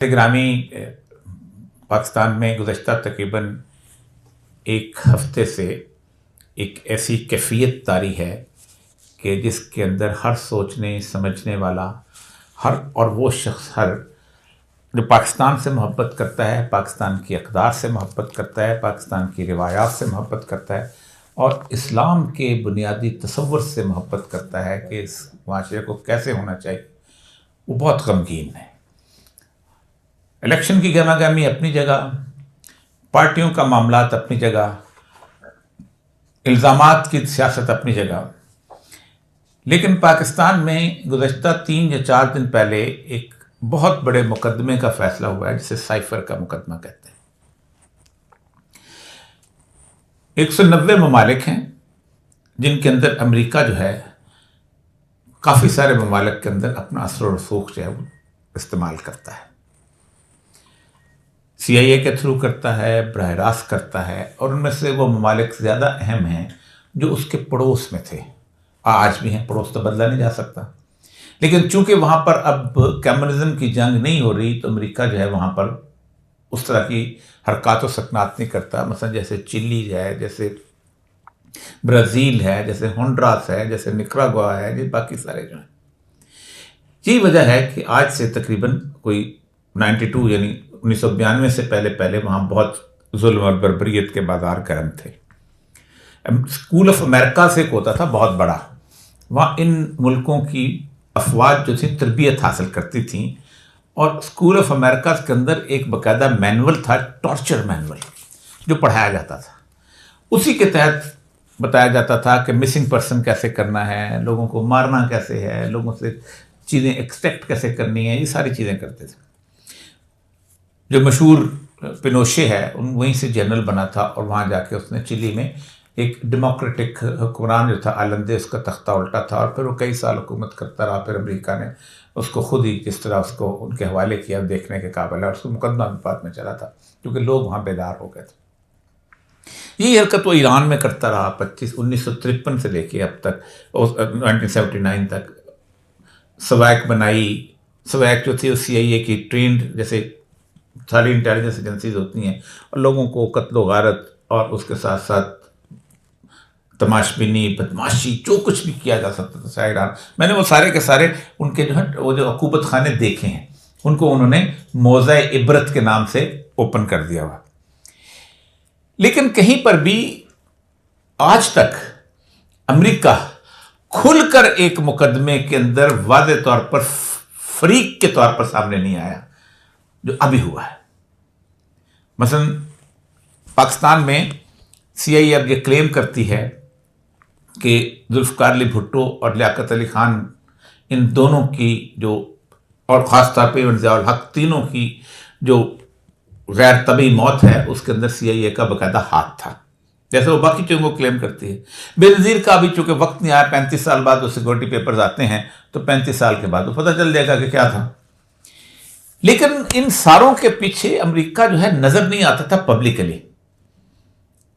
ग्रामी पाकिस्तान में गुज़श्ता तकरीबन एक हफ्ते से एक ऐसी कैफियत तारी है कि जिसके अंदर हर सोचने समझने वाला वो शख्स जो पाकिस्तान से मोहब्बत करता है, पाकिस्तान की अक़दार से मोहब्बत करता है, पाकिस्तान की रिवायात से मोहब्बत करता है और इस्लाम के बुनियादी तसव्वुर से मोहब्बत करता है कि इस माशरे को कैसे होना चाहिए, वो बहुत गमगीन है। इलेक्शन की गहमागहमी अपनी जगह, पार्टियों का मामलात अपनी जगह, इल्ज़ामात की सियासत अपनी जगह, लेकिन पाकिस्तान में गुज़श्ता 3 या 4 दिन पहले एक बहुत बड़े मुकदमे का फैसला हुआ है जिसे साइफर का मुकदमा कहते हैं। 190 ममालिक हैं जिनके अंदर अमेरिका जो है काफ़ी सारे ममालिक के अंदर अपना असर और रसूख जो है वो इस्तेमाल करता है, CIA के थ्रू करता है, बराह रास्त करता है और उनमें से वो ममालिक ज़्यादा अहम हैं जो उसके पड़ोस में थे, आज भी हैं। पड़ोस तो बदला नहीं जा सकता, लेकिन चूंकि वहाँ पर अब कम्युनिज्म की जंग नहीं हो रही तो अमेरिका जो है वहाँ पर उस तरह की हरकत व सकनात नहीं करता। मसलन जैसे चिली है, जैसे ब्राज़ील है, जैसे होंडुरास है, जैसे निकरागुआ है, जो बाकी सारे जो हैं। यही वजह है कि आज से तकरीबन कोई 92 यानी 1992 से पहले वहाँ बहुत जुल्म और बर्बरियत के बाजार गर्म थे। स्कूल ऑफ अमेरिका से एक होता था बहुत बड़ा, वहाँ इन मुल्कों की अफवाज जो थी तरबियत हासिल करती थी और स्कूल ऑफ अमेरिका के अंदर एक बाकायदा मैनुअल था, टॉर्चर मैनुअल, जो पढ़ाया जाता था। उसी के तहत बताया जाता था कि मिसिंग पर्सन कैसे करना है, लोगों को मारना कैसे है, लोगों से चीज़ें एक्सट्रैक्ट कैसे करनी है, ये सारी चीज़ें करते थे। जो मशहूर पिनोशे है वहीं से जनरल बना था और वहाँ जाके उसने चिली में एक डेमोक्रेटिक हुक्मरान जो था आलंदे, उसका तख्ता उल्टा था और फिर वो कई साल हुकूमत करता रहा। फिर अमेरिका ने उसको खुद ही किस तरह उसको उनके हवाले किया देखने के काबिल है और उसको मुकदमा बाद में चला था क्योंकि लोग वहाँ बेदार हो गए थे। यही हरकत वो ईरान में करता रहा 1953 से लेके अब तक 1979 तक। सवैक बनाई, सवैक जो थी CIA की ट्रेंड, जैसे सारी इंटेलिजेंस एजेंसीज होती हैं, और लोगों को कत्ल गारत और उसके साथ साथ तमाशबीनी, बदमाशी, जो कुछ भी किया जा सकता था सारे ईरान। मैंने वो सारे के सारे उनके जो है वो जो अकूबत खाने देखे हैं, उनको उन्होंने मौज़े इबरत के नाम से ओपन कर दिया हुआ। लेकिन कहीं पर भी आज तक अमेरिका खुलकर एक मुकदमे के अंदर वाज़े तौर पर फरीक के तौर पर सामने नहीं आया जो अभी हुआ है। मसलन पाकिस्तान में CIA अब ये क्लेम करती है कि जुल्फ़िकार अली भुट्टो और लियाकत अली खान, इन दोनों की जो, और ख़ास तौर पर ज़ियाउल हक, तीनों की जो गैर तबी मौत है उसके अंदर CIA का बाकायदा हाथ था, जैसे वो बाकी चीज़ों को क्लेम करती है। बेनज़ीर का अभी चूँकि वक्त नहीं आया, 35 साल बाद वो सिक्योरिटी पेपर्स आते हैं तो 35 साल के बाद वो पता चल जाएगा कि क्या था। लेकिन इन सारों के पीछे अमेरिका जो है नज़र नहीं आता था पब्लिकली।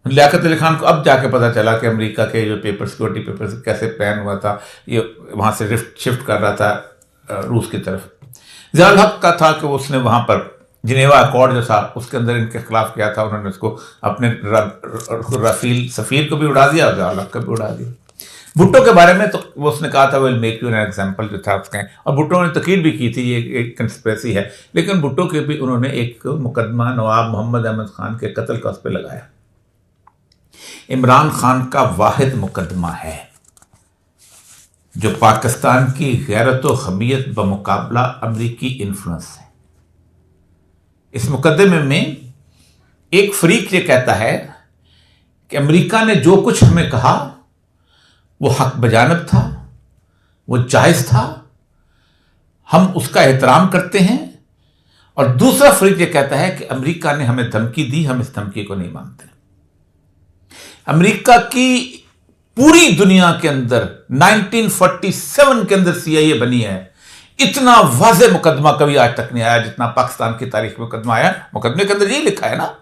लियाकत अली खान को अब जाके पता चला कि अमेरिका के जो पेपर, सिक्योरिटी पेपर कैसे प्लान हुआ था, ये वहाँ से शिफ्ट कर रहा था रूस की तरफ। ज़ियाउल हक का था कि उसने वहाँ पर जिनेवा अकॉर्ड जो था उसके अंदर इनके खिलाफ किया था, उन्होंने उसको अपने रफील सफ़ीर को भी उड़ा दिया और ज़ियाउल हक को भी उड़ा दिया। भुट्टो के बारे में तो वो उसने कहा था will make you an example जो था उसके, और भुट्टो ने तकीद भी की थी ये एक कंस्पिरेसी है। लेकिन भुट्टो के भी उन्होंने एक मुकदमा नवाब मोहम्मद अहमद खान के कत्ल का उस पर लगाया। इमरान खान का वाहिद मुकदमा है जो पाकिस्तान की गैरत व हमीयत बमुकाबला अमरीकी इन्फ्लुएंस है। इस मुकदमे में एक फरीक ये कहता है कि अमरीका ने जो कुछ हमें कहा वो हक बजानब था, वो जायज़ था, हम उसका एहतराम करते हैं। और दूसरा फरीक ये कहता है कि अमरीका ने हमें धमकी दी, हम इस धमकी को नहीं मानते। अमेरिका की पूरी दुनिया के अंदर 1947 के अंदर CIA बनी है, इतना वाज़े मुकदमा कभी आज तक नहीं आया जितना पाकिस्तान की तारीख में मुकदमा आया। मुकदमे के अंदर यही लिखा है ना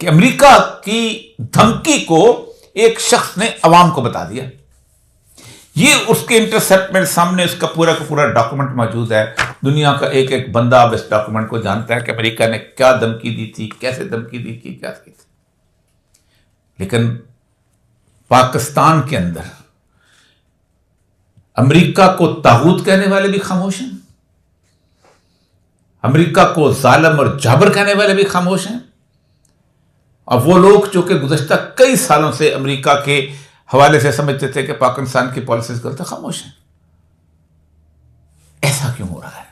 कि अमेरिका की धमकी को एक शख्स ने अवाम को बता दिया। ये उसके इंटरसेप्ट मेरे सामने उसका पूरा का पूरा डॉक्यूमेंट मौजूद है। दुनिया का एक एक बंदा अब इस डॉक्यूमेंट को जानता है कि अमेरिका ने क्या धमकी दी थी, कैसे धमकी दी थी, क्या की थी। लेकिन पाकिस्तान के अंदर अमेरिका को तागूत कहने वाले भी खामोश हैं, अमेरिका को जालिम और जाबर कहने वाले भी खामोश हैं। और वो लोग जो कि गुज़श्ता कई सालों से अमेरिका के हवाले से समझते थे कि पाकिस्तान की पॉलिसीज गलत है, खामोश हैं। ऐसा क्यों हो रहा है?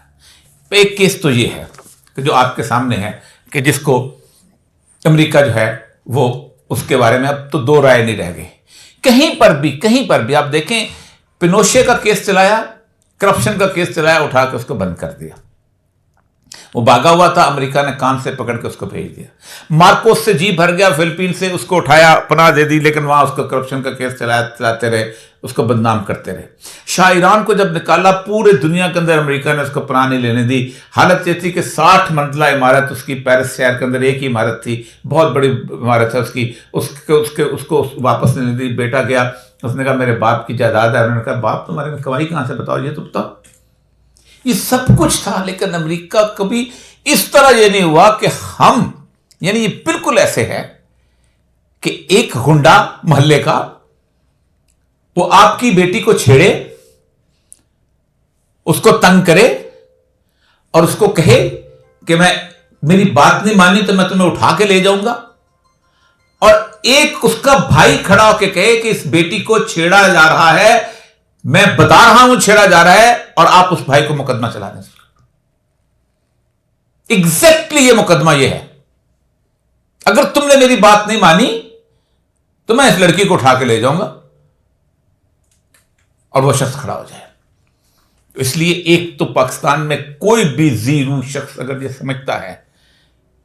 एक केस तो ये है कि जो आपके सामने है कि जिसको अमेरिका जो है वो उसके बारे में अब तो दो राय नहीं रह गई। कहीं पर भी आप देखें, पिनोशे का केस चलाया, करप्शन का केस चलाया, उठा के उसको बंद कर दिया। वो भागा हुआ था, अमेरिका ने कान से पकड़ के उसको भेज दिया। मार्कोस से जी भर गया, फिलीपीन से उसको उठाया, पनाह दे दी, लेकिन वहां उसको करप्शन का केस चलाते रहे, उसको बदनाम करते रहे। शाह ईरान को जब निकाला, पूरे दुनिया के अंदर अमेरिका ने उसको पनाह नहीं लेने दी। हालत ये थी कि 60 मंजिला इमारत उसकी, पेरिस शहर के अंदर एक ही इमारत थी, बहुत बड़ी इमारत है उसकी, उसको वापस नहीं दी। बेटा गया, उसने कहा मेरे बाप की जायदाद है। उन्होंने कहा बाप तुम्हारे कमाई कहां से, बताओ ये तो बताओ। ये सब कुछ था, लेकिन अमेरिका कभी इस तरह ये नहीं हुआ कि हम, यानी ये बिल्कुल ऐसे है कि एक गुंडा मोहल्ले का वो आपकी बेटी को छेड़े, उसको तंग करे और उसको कहे कि मेरी बात नहीं मानी तो मैं तुम्हें उठा के ले जाऊंगा, और एक उसका भाई खड़ा होकर कहे कि इस बेटी को छेड़ा जा रहा है, मैं बता रहा हूं छेड़ा जा रहा है, और आप उस भाई को मुकदमा चला दें। एग्जैक्टली ये मुकदमा ये है, अगर तुमने मेरी बात नहीं मानी तो मैं इस लड़की को उठा के ले जाऊंगा और वो शख्स खड़ा हो जाए। इसलिए एक तो पाकिस्तान में कोई भी जीरू शख्स अगर ये समझता है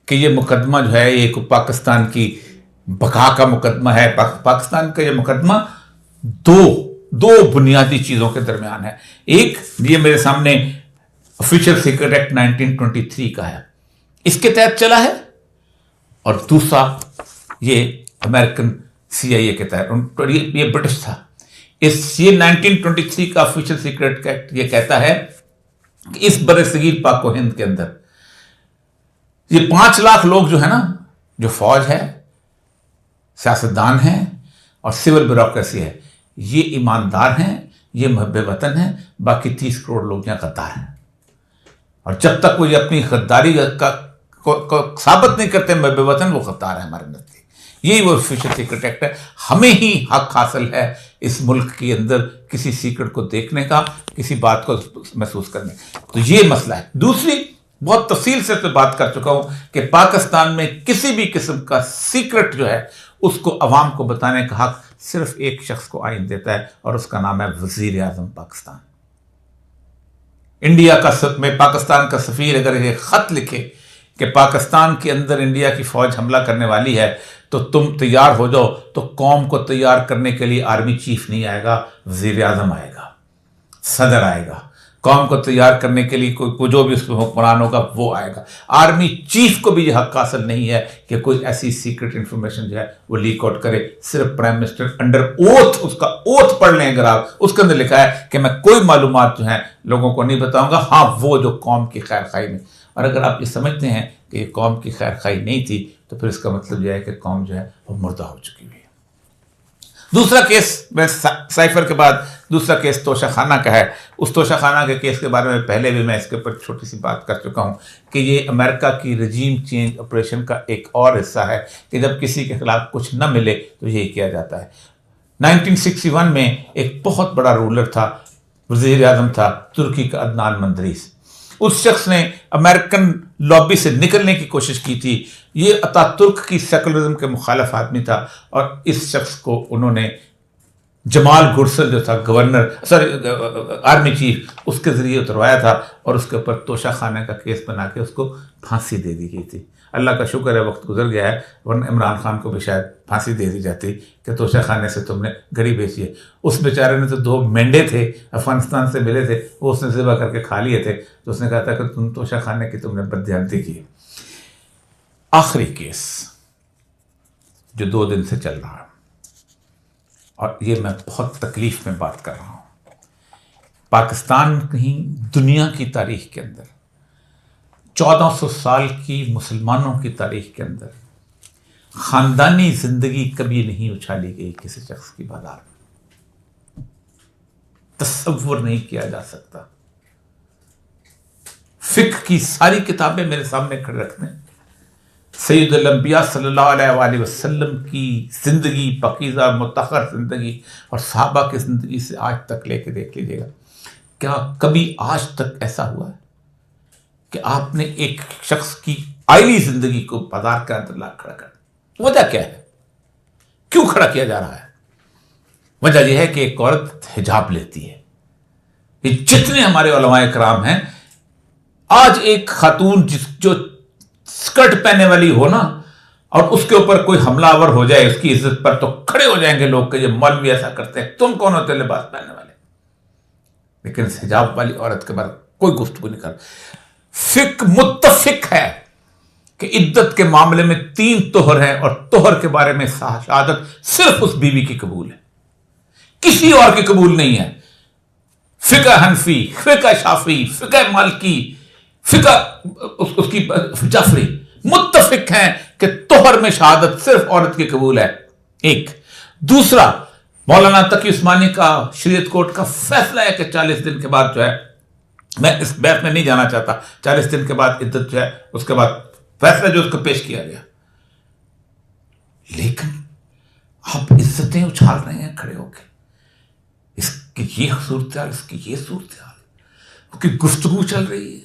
कि ये मुकदमा जो है ये पाकिस्तान की बका का मुकदमा है, पाकिस्तान का ये मुकदमा दो बुनियादी चीजों के दरमियान है। एक, ये मेरे सामने ऑफिशियल सीक्रेट एक्ट 1923 का है, इसके तहत चला है, और दूसरा ये अमेरिकन CIA के तहत, ये ब्रिटिश था। ये 1923 का ऑफिशियल सीक्रेट एक्ट ये कहता है कि इस बरसगीर पाक हिंद के अंदर ये 5 लाख लोग जो है ना, जो फौज है, सियासतदान हैं और सिविल ब्यूरोक्रेसी है, ये ईमानदार हैं, ये मुहब्बे वतन हैं, बाकी 30 करोड़ लोग यहाँ गद्दार हैं। और जब तक वो ये अपनी गद्दारी को साबित नहीं करते मुहब्बे वतन, वो गद्दार है हमारे नजदीक। यही वो ऑफिशियल सीक्रेट एक्ट है। हमें ही हक हासिल है इस मुल्क के अंदर किसी सीक्रेट को देखने का, किसी बात को महसूस करने का। तो ये मसला है। दूसरी, बहुत तफसील से तो बात कर चुका हूं कि पाकिस्तान में किसी भी किस्म का सीक्रेट जो है उसको अवाम को बताने का हक सिर्फ एक शख्स को आइन देता है, और उसका नाम है वजीर आजम पाकिस्तान। इंडिया में पाकिस्तान का सफीर अगर ये खत लिखे कि पाकिस्तान के अंदर इंडिया की फौज हमला करने वाली है तो तुम तैयार हो जाओ, तो कौम को तैयार करने के लिए आर्मी चीफ नहीं आएगा, वजीर आजम आएगा, सदर आएगा। कौम को तैयार करने के लिए कोई जो भी उसमें हुक्मरान होगा वो आएगा। आर्मी चीफ को भी यह हक हासिल नहीं है कि कोई ऐसी सीक्रेट इंफॉर्मेशन जो है वो लीक आउट करे। सिर्फ प्राइम मिनिस्टर अंडर ओथ, उसका ओथ पढ़ लें अगर आप, उसके अंदर लिखा है कि मैं कोई मालूमात जो है लोगों को नहीं बताऊंगा, हाँ वो जो कौम की खैर खाई में। और अगर आप ये समझते हैं कि ये कौम की खैर खाई नहीं थी, तो फिर इसका मतलब यह है कि कौम जो है वो मुर्दा हो चुकी हुई है। दूसरा केस, मैं साइफर के बाद दूसरा केस तोशाखाना का है। उस तोशाखाना के केस के बारे में पहले भी मैं इसके ऊपर छोटी सी बात कर चुका हूँ कि ये अमेरिका की रजीम चेंज ऑपरेशन का एक और हिस्सा है कि जब किसी के खिलाफ कुछ न मिले तो यही किया जाता है। 1961 में एक बहुत बड़ा रूलर था, वज़ीर आज़म था, तुर्की का अदनान मंदरीस। उस शख्स ने अमेरिकन लॉबी से निकलने की कोशिश की थी। ये अतातुर्क की सेकुलरिज्म के मुखालिफ आदमी था, और इस शख्स को उन्होंने जमाल गुरसल जो था गवर्नर आर्मी चीफ, उसके ज़रिए उतरवाया था, और उसके ऊपर तोशाखाना का केस बना के उसको फांसी दे दी गई थी। अल्लाह का शुक्र है वक्त गुजर गया है, वरना इमरान खान को भी शायद फांसी दे दी जाती कि तोशाखाने से तुमने गरी बेची है। उस बेचारे ने तो 2 मेंढे थे अफगानिस्तान से मिले थे, वो उसने ज़िबा करके खा लिए थे, तो उसने कहा था कि तुम तोशाखाने की तुमने बददियानती की। आखिरी केस जो 2 दिन से चल रहा है, और ये मैं बहुत तकलीफ में बात कर रहा हूँ। पाकिस्तान नहीं, दुनिया की तारीख के अंदर 1400 साल की मुसलमानों की तारीख के अंदर खानदानी जिंदगी कभी नहीं उछाली गई किसी शख्स की बाजार में। तसव्वुर नहीं किया जा सकता। फिक्र की सारी किताबें मेरे सामने खड़े रखते हैं, सैयदुल अंबिया सल्लल्लाहु अलैहि वसल्लम की जिंदगी, पकीज़ा मुतहहर जिंदगी और सहाबा की जिंदगी से आज तक लेके देख लीजिएगा, क्या कभी आज तक ऐसा हुआ है कि आपने एक शख्स की आईली जिंदगी को बाजार के अंदर ला खड़ा कर? वजह क्या है? क्यों खड़ा किया जा रहा है? वजह यह है कि एक औरत हिजाब लेती है। ये जितने हमारे उलमाए कराम हैं, आज एक खातून जो स्कर्ट पहनने वाली हो ना, और उसके ऊपर कोई हमलावर हो जाए उसकी इज्जत पर, तो खड़े हो जाएंगे लोग कि ये मौलवी ऐसा करते हैं, तुम कौन होते लिबास पहनने वाले। लेकिन इस हिजाब वाली औरत के बारे में कोई गुफ्तगू नहीं कर। फिक्र मुत्तफिक है कि इद्दत के मामले में 3 तोहर हैं और तोहर के बारे में शहादत सिर्फ उस बीवी की कबूल है, किसी और की कबूल नहीं है। फिका हनफी, फिका शाफी, फिका मालकी, फिका उसकी जाफरी मुत्तफिक हैं कि तोहर में शहादत सिर्फ औरत की कबूल है। एक दूसरा, मौलाना तकी उस्मानी का शरीयत कोर्ट का फैसला है कि 40 दिन के बाद जो है, मैं इस बैत में नहीं जाना चाहता, 40 दिन के बाद इद्दत जो है, उसके बाद फैसला जो उसको पेश किया गया। लेकिन आप इज्जतें उछाल रहे हैं खड़े होकर, इसकी ये सूरत हाल, इसकी ये सूरत हाल, उसकी गुफ्तगू चल रही है।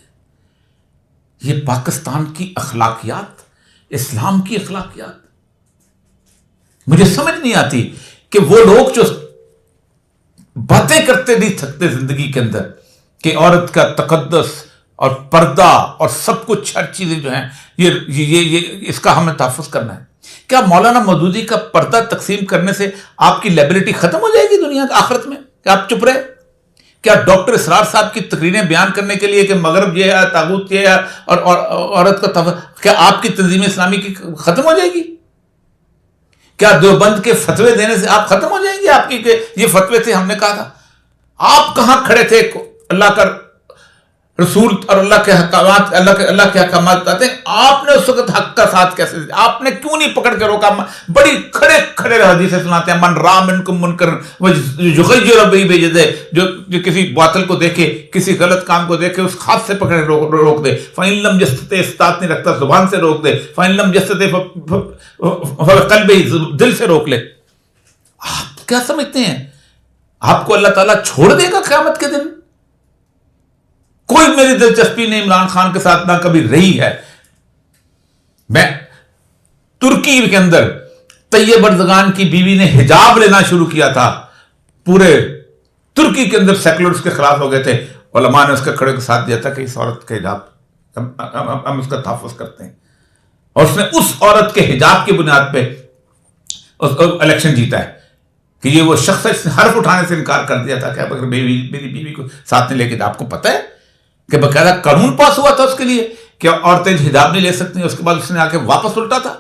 ये पाकिस्तान की अखलाकियात, इस्लाम की अखलाकियात मुझे समझ नहीं आती कि वो लोग जो बातें करते नहीं थकते जिंदगी के अंदर कि औरत का तकद्दस और पर्दा और सब कुछ, हर चीजें जो हैं, ये इसका हमें तहफ़्फ़ुज़ करना है। क्या मौलाना मौदूदी का पर्दा तकसीम करने से आपकी लायबिलिटी खत्म हो जाएगी दुनिया की आखिरत में? क्या आप चुप रहे? क्या डॉक्टर इसरार साहब की तकरीरें बयान करने के लिए कि मगरब ये है, तागूत ये है और औरत का क्या आपकी तंजीम इस्लामी की खत्म हो जाएगी? क्या देवबंद के फतवे देने से आप खत्म हो जाएंगे? आपकी के ये फतवे थे, हमने कहा था। आप कहां खड़े थे? अल्लाह का रसूल और अल्लाह के हकामात, अल्लाह के हकामात बताते हैं, आपने उस वक्त हक का साथ कैसे दिया? आपने क्यों नहीं पकड़ के रोका? बड़ी खड़े खड़े हदीसें सुनाते हैं, मन राम इनकुम मुनकर जो किसी बातिल को देखे, किसी गलत काम को देखे, उस हाथ से पकड़े रोक दे। फ़इल्लम जस्ते इस्तात नहीं रखता, जुबान से रोक दे। फ़इल्लम जस्ते कल्ब, दिल से रोक ले। आप क्या समझते हैं आपको अल्लाह ताला छोड़ देगा क़यामत के दिन? कोई मेरी दिलचस्पी नहीं इमरान खान के साथ, ना कभी रही है। मैं तुर्की के अंदर तैयब अर्दगान की बीवी ने हिजाब लेना शुरू किया था, पूरे तुर्की के अंदर सेकुलर्स के खिलाफ हो गए थे, उलमा ने उसके खड़े को साथ दिया था कि इस औरत के हिजाब हम उसका तहफ़्फ़ुज़ करते हैं, और उसने उस औरत के हिजाब की बुनियाद पे इलेक्शन जीता है कि ये वो शख्स है जिसने हर्फ उठाने से इनकार कर दिया था कि अगर मेरी बीवी को साथ नहीं लेके। आपको पता है कि बकायदा कानून पास हुआ था उसके लिए कि औरतें हिजाब नहीं ले सकती, उसके बाद उसने आके वापस उल्टा था।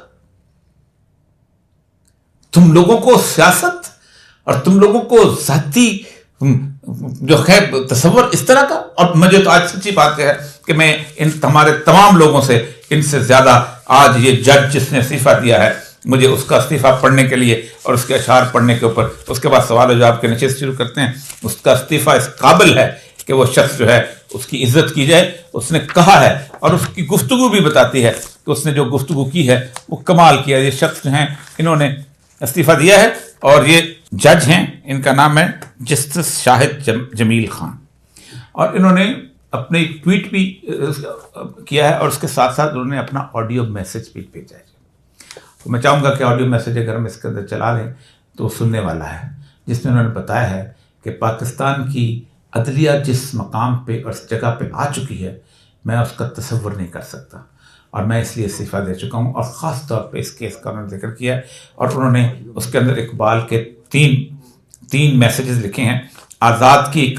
तुम लोगों को सियासत और तुम लोगों को जाती जो है तसव्वुर इस तरह का। और मुझे तो आज सच्ची बात है कि मैं इन हमारे तमाम लोगों से, इनसे ज्यादा आज ये जज जिसने इस्तीफा दिया है, मुझे उसका इस्तीफा पढ़ने के लिए और उसके अशार पढ़ने के ऊपर, उसके बाद सवाल जवाब के नशिस्त शुरू करते हैं, उसका इस्तीफा इस काबिल है कि वो शख्स जो है उसकी इज्जत की जाए। उसने कहा है और उसकी गुफ्तगू भी बताती है कि उसने जो गुफ्तगू की है वो कमाल किया। ये शख्स जो हैं, इन्होंने इस्तीफा दिया है और ये जज हैं, इनका नाम है जस्टिस शाहिद जमील खान, और इन्होंने अपने ट्वीट भी किया है और उसके साथ साथ उन्होंने अपना ऑडियो मैसेज भी भेजा है। तो मैं चाहूँगा कि ऑडियो मैसेज अगर हम इसके अंदर चला लें तो सुनने वाला है, जिसमें उन्होंने बताया है कि पाकिस्तान की अदलिया जिस मकाम पे और जगह पे आ चुकी है, मैं उसका तसव्वुर नहीं कर सकता, और मैं इसलिए इस्तीफ़ा दे चुका हूँ। और ख़ास तौर पे इस केस का उन्होंने जिक्र किया है और उन्होंने उसके अंदर इकबाल के तीन मैसेजेस लिखे हैं। आज़ाद की